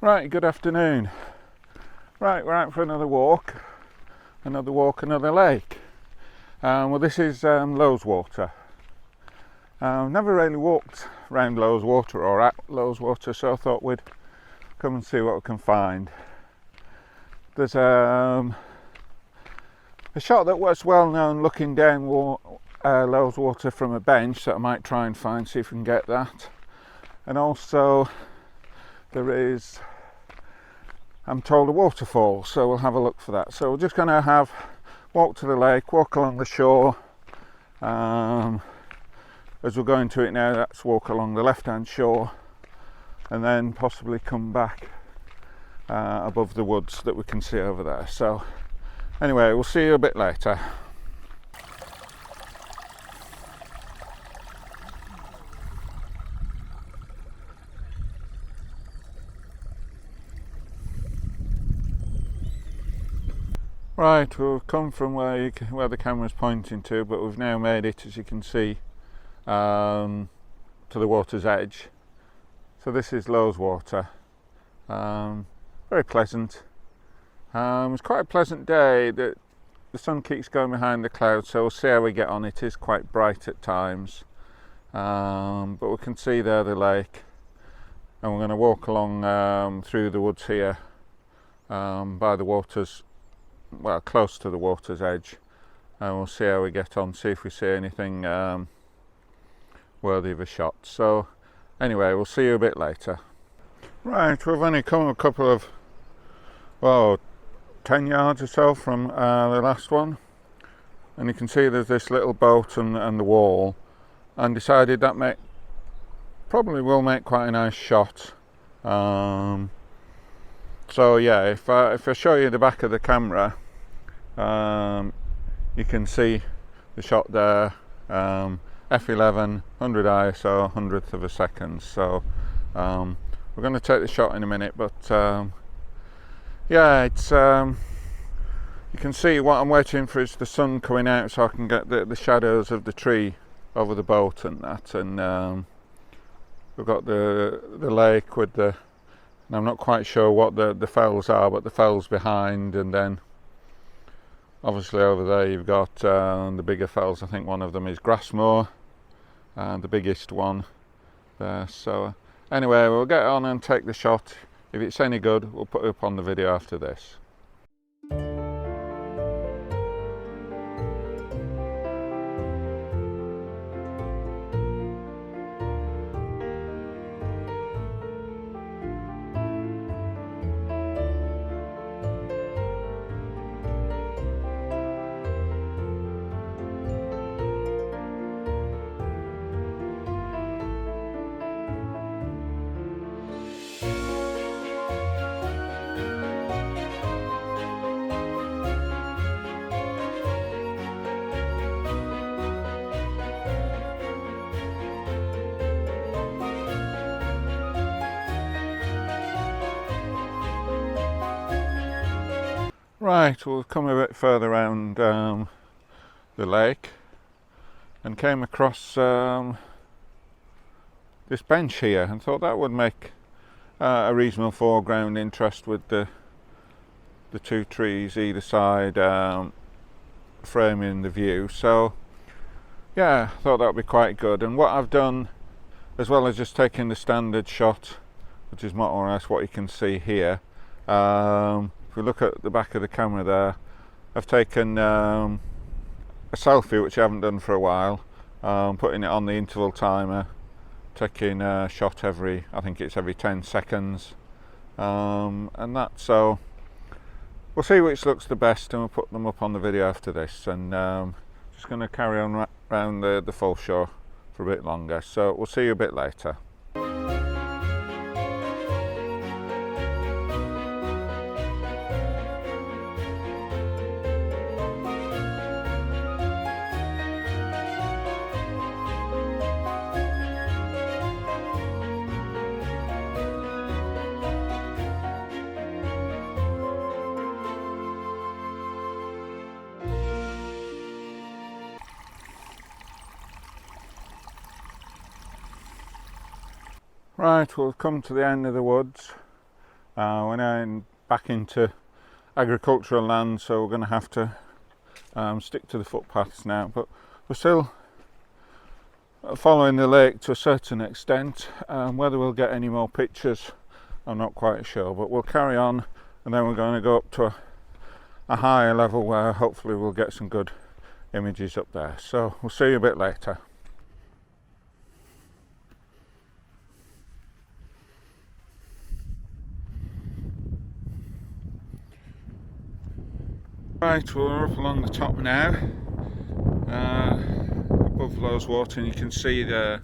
Right, good afternoon. Right, we're out for another walk, another lake. Well, this is Loweswater. I've never really walked around Loweswater or at Loweswater, so I thought we'd come and see what we can find. There's a shot that was well known looking down Loweswater from a bench that I might try and find, see if we can get that. And also there is, I'm told, a waterfall, so we'll have a look for that. So we're just going to walk to the lake, walk along the shore. As we're going to it now, let's walk along the left hand shore and then possibly come back above the woods that we can see over there. So anyway, we'll see you a bit later. Right, we've come from where the camera's pointing to, but we've now made it, as you can see, to the water's edge. So this is Loweswater. Very pleasant. It's quite a pleasant day. The sun keeps going behind the clouds, so we'll see how we get on. It is quite bright at times, but we can see there the lake, and we're going to walk along through the woods here by the water's, well, close to the water's edge, and we'll see how we get on, see if we see anything worthy of a shot. So anyway, we'll see you a bit later. Right, we've only come a couple of, 10 yards or so from the last one, and you can see there's this little boat and the wall, and decided that probably will make quite a nice shot. So yeah, if I show you the back of the camera, you can see the shot there, f11, 100 ISO, 100th of a second. So we're going to take the shot in a minute, but yeah, it's you can see what I'm waiting for is the sun coming out so I can get the shadows of the tree over the boat and that, and we've got the lake with the, and I'm not quite sure what the fells are, but the fells behind, and then obviously over there you've got the bigger fells. I think one of them is Grassmoor, the biggest one there. So anyway, we'll get on and take the shot. If it's any good, we'll put it up on the video after this. Right, we'll come a bit further around the lake and came across this bench here and thought that would make a reasonable foreground interest with the two trees either side framing the view. So yeah, I thought that would be quite good. And what I've done, as well as just taking the standard shot, which is more or less what you can see here, if we look at the back of the camera there, I've taken a selfie, which I haven't done for a while, putting it on the interval timer, taking a shot every, I think it's every 10 seconds, and that. So we'll see which looks the best, and we'll put them up on the video after this. And just going to carry on around the full shore for a bit longer, so we'll see you a bit later. Right, we'll come to the end of the woods, We're now back into agricultural land, so we're going to have to stick to the footpaths now, but we're still following the lake to a certain extent. Whether we'll get any more pictures, I'm not quite sure, but we'll carry on, and then we're going to go up to a higher level where hopefully we'll get some good images up there. So we'll see you a bit later. Right, we're up along the top now, above Loweswater, and you can see the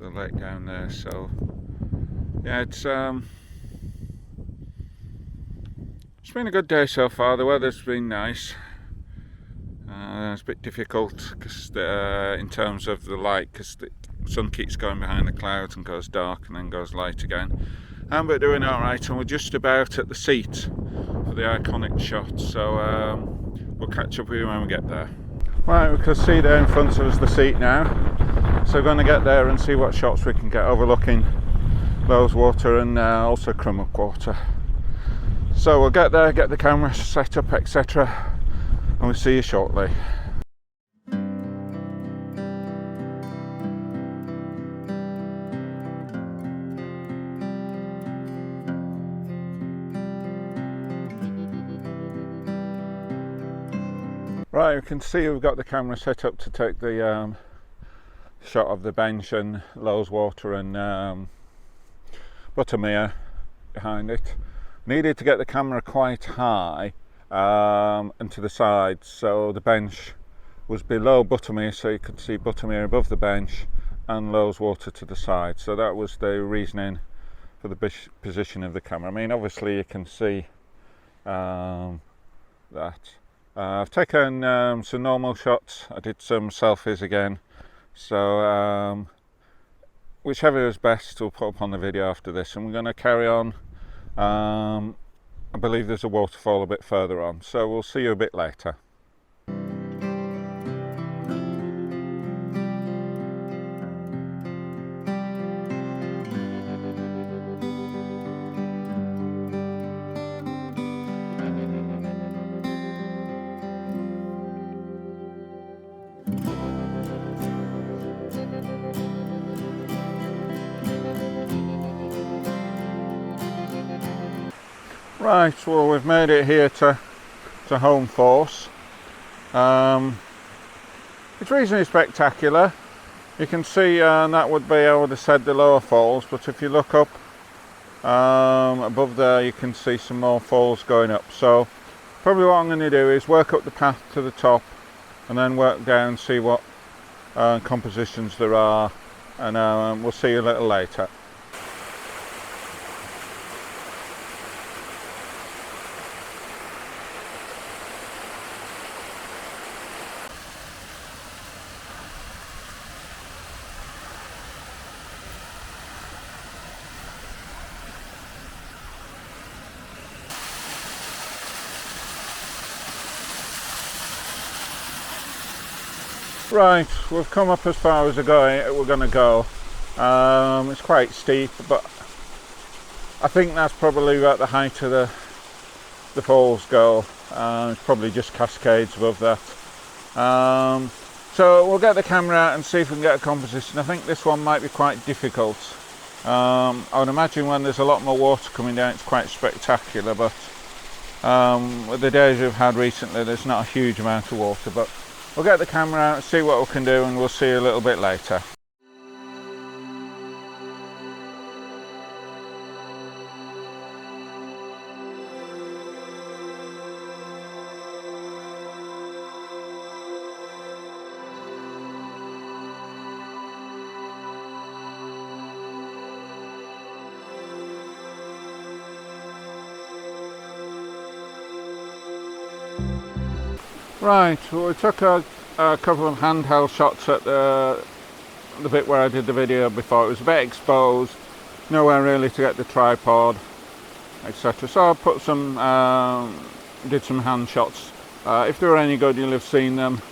lake down there. So yeah, it's been a good day so far. The weather's been nice. It's a bit difficult because in terms of the light, because the sun keeps going behind the clouds and goes dark and then goes light again. But doing alright, and we're just about at the seat for the iconic shot, so we'll catch up with you when we get there. Right, we can see there in front of us the seat now, so we're going to get there and see what shots we can get overlooking Loweswater and also Water. So we'll get there, get the camera set up, etc., and we'll see you shortly. Right, you can see we've got the camera set up to take the shot of the bench and Loweswater and Buttermere behind it. Needed to get the camera quite high and to the side, so the bench was below Buttermere, so you could see Buttermere above the bench and Loweswater to the side. So that was the reasoning for the position of the camera. I mean, obviously you can see that. I've taken some normal shots. I did some selfies again, so whichever is best we'll put up on the video after this, and we're going to carry on. I believe there's a waterfall a bit further on, so we'll see you a bit later. Right, well, we've made it here to Holme Force. It's reasonably spectacular. You can see that would be, I would have said, the lower falls, but if you look up above there, you can see some more falls going up. So probably what I'm going to do is work up the path to the top and then work down, see what compositions there are, and we'll see you a little later. Right, we've come up as far as we're going to go. It's quite steep, but I think that's probably about the height of the falls go. It's probably just cascades above that. So we'll get the camera out and see if we can get a composition. I think this one might be quite difficult. I would imagine when there's a lot more water coming down it's quite spectacular, but with the days we've had recently there's not a huge amount of water, but we'll get the camera out, see what we can do, and we'll see you a little bit later. Right, well, we took a couple of handheld shots at the bit where I did the video before. It was a bit exposed, nowhere really to get the tripod, etc. So I put some, did some hand shots. If they were any good, you'll have seen them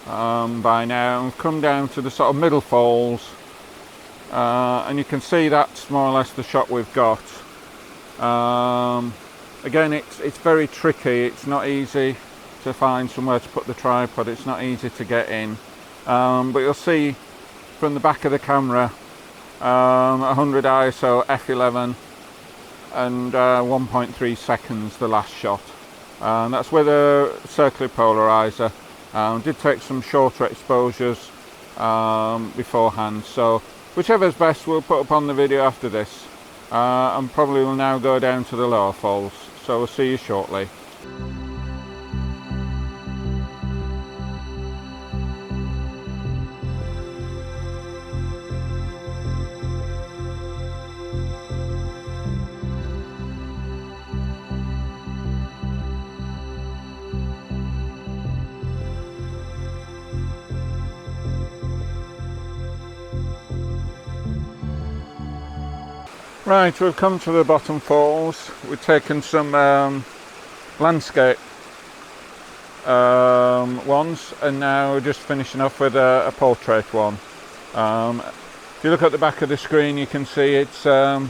by now. We've come down to the sort of middle falls, and you can see that's more or less the shot we've got. Again, it's very tricky. It's not easy to find somewhere to put the tripod. It's not easy to get in, but you'll see from the back of the camera, 100 ISO, f11 and 1.3 seconds the last shot. That's with a circular polarizer. Did take some shorter exposures beforehand, so whichever's best we'll put up on the video after this, and probably will now go down to the lower falls, so we'll see you shortly. Right, we've come to the bottom falls. We've taken some landscape ones, and now we're just finishing off with a portrait one. If you look at the back of the screen, you can see it's the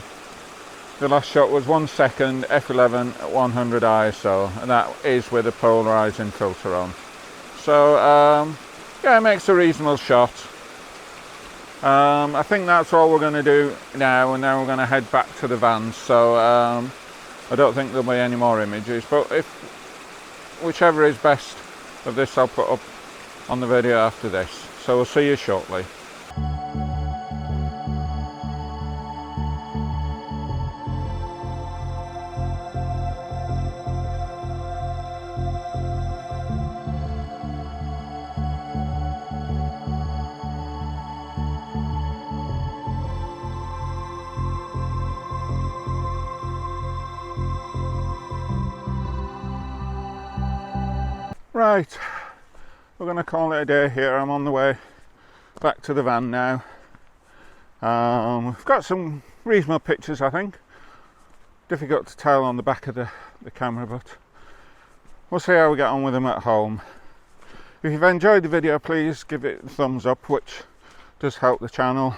last shot was 1 second, f11 at 100 ISO, and that is with a polarizing filter on. So yeah, it makes a reasonable shot. I think that's all we're going to do now, and then we're going to head back to the vans, so I don't think there'll be any more images, but whichever is best of this I'll put up on the video after this, so we'll see you shortly. Right, we're going to call it a day here. I'm on the way back to the van now. We've got some reasonable pictures, I think. Difficult to tell on the back of the camera, but we'll see how we get on with them at home. If you've enjoyed the video, please give it a thumbs up, which does help the channel.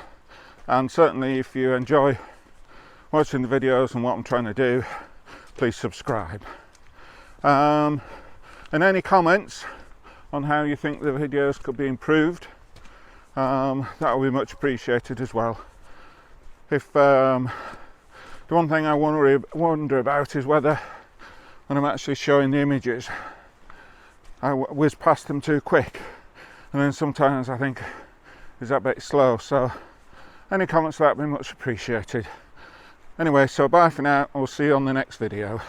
And certainly if you enjoy watching the videos and what I'm trying to do, please subscribe. And any comments on how you think the videos could be improved, that will be much appreciated as well. If the one thing I wonder about is whether when I'm actually showing the images I whiz past them too quick, and then sometimes I think is that a bit slow. So any comments, that would be much appreciated. Anyway, so bye for now, we'll see you on the next video.